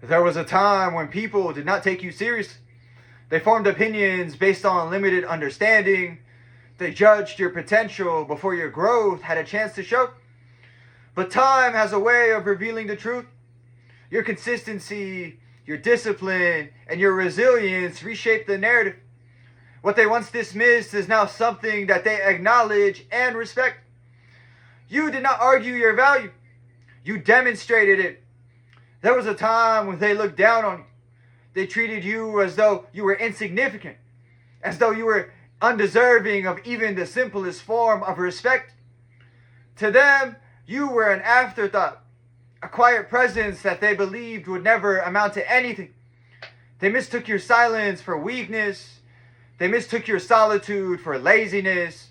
There was a time when people did not take you seriously. They formed opinions based on limited understanding. They judged your potential before your growth had a chance to show. But time has a way of revealing the truth. Your consistency, your discipline, and your resilience reshape the narrative. What they once dismissed is now something that they acknowledge and respect. You did not argue your value. You demonstrated it. There was a time when they looked down on you. They treated you as though you were insignificant, as though you were undeserving of even the simplest form of respect. To them, you were an afterthought, a quiet presence that they believed would never amount to anything. They mistook your silence for weakness. They mistook your solitude for laziness.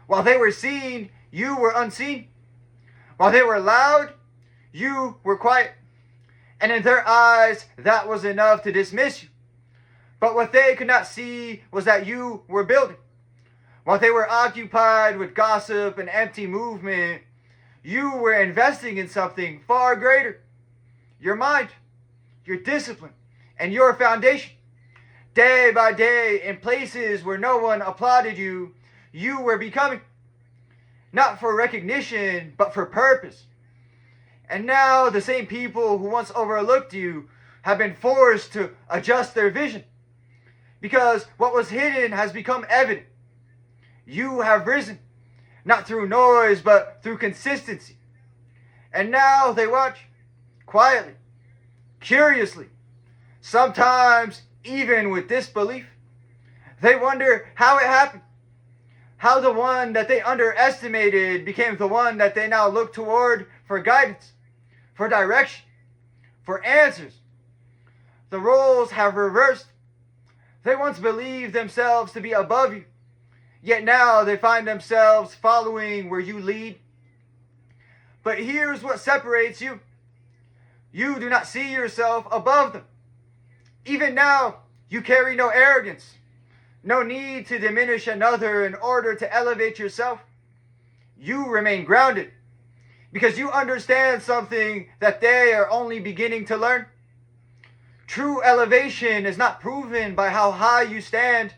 While they were seen, you were unseen. While they were loud, you were quiet. And in their eyes, that was enough to dismiss you. But what they could not see was that you were building. While they were occupied with gossip and empty movement, you were investing in something far greater. Your mind, your discipline, and your foundation. Day by day, in places where no one applauded you, you were becoming. Not for recognition, but for purpose. And now the same people who once overlooked you have been forced to adjust their vision. Because what was hidden has become evident. You have risen, not through noise, but through consistency. And now they watch, quietly, curiously, sometimes even with disbelief. They wonder how it happened. How the one that they underestimated became the one that they now look toward for guidance, for direction, for answers. The roles have reversed. They once believed themselves to be above you, yet now they find themselves following where you lead. But here's what separates you. You do not see yourself above them. Even now, you carry no arrogance, no need to diminish another in order to elevate yourself. You remain grounded because you understand something that they are only beginning to learn. True elevation is not proven by how high you stand,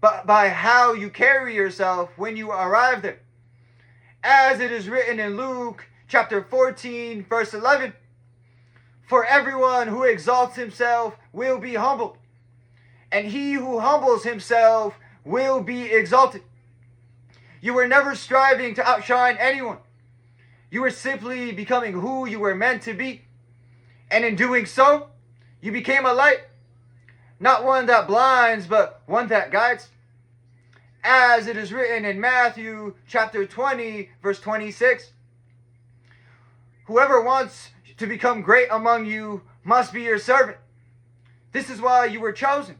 but by how you carry yourself when you arrive there. As it is written in Luke chapter 14, verse 11, "For everyone who exalts himself will be humbled, and he who humbles himself will be exalted." You were never striving to outshine anyone. You were simply becoming who you were meant to be. And in doing so, you became a light. Not one that blinds, but one that guides. As it is written in Matthew chapter 20, verse 26. "Whoever wants to become great among you must be your servant." This is why you were chosen.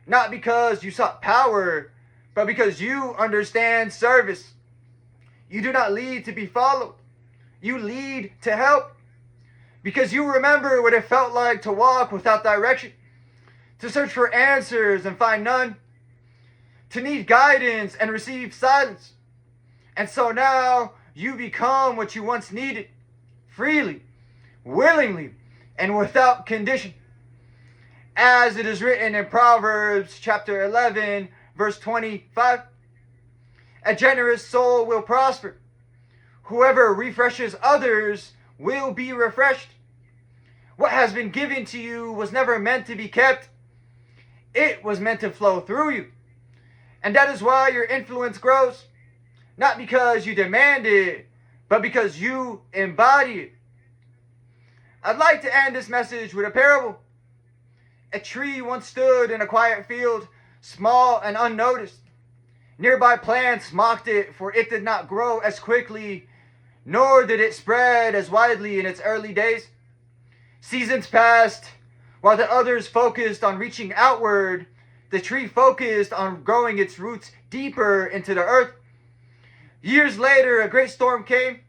Not because you sought power, but because you understand service. You do not lead to be followed. You lead to help. Because you remember what it felt like to walk without direction, to search for answers and find none, to need guidance and receive silence. And so now you become what you once needed, freely, willingly, and without condition. As it is written in Proverbs chapter 11, verse 25, "A generous soul will prosper. Whoever refreshes others will be refreshed." What has been given to you was never meant to be kept. It was meant to flow through you. And that is why your influence grows. Not because you demand it, but because you embody it. I'd like to end this message with a parable. A tree once stood in a quiet field, small and unnoticed. Nearby plants mocked it, for it did not grow as quickly, nor did it spread as widely in its early days. Seasons passed, while the others focused on reaching outward. The tree focused on growing its roots deeper into the earth. Years later, a great storm came.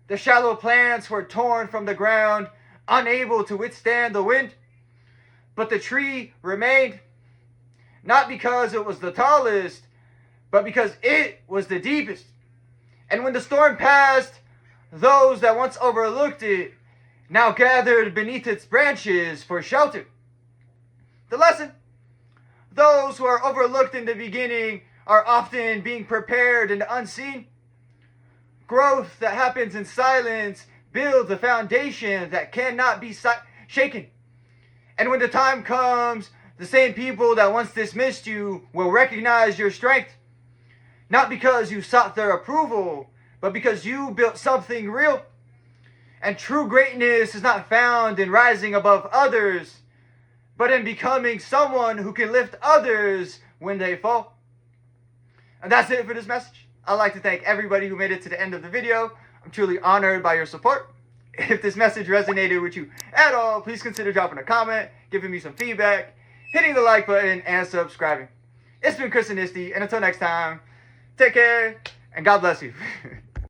The shallow plants were torn from the ground, unable to withstand the wind. But the tree remained, not because it was the tallest, but because it was the deepest. And when the storm passed, those that once overlooked it now gathered beneath its branches for shelter. The lesson: those who are overlooked in the beginning are often being prepared in the unseen. Growth that happens in silence builds a foundation that cannot be shaken. And when the time comes, the same people that once dismissed you will recognize your strength. Not because you sought their approval, but because you built something real. And true greatness is not found in rising above others, but in becoming someone who can lift others when they fall. And that's it for this message. I'd like to thank everybody who made it to the end of the video. I'm truly honored by your support. If this message resonated with you at all, please consider dropping a comment, giving me some feedback, hitting the like button, and subscribing. It's been Chris Anisti, and until next time, take care, and God bless you.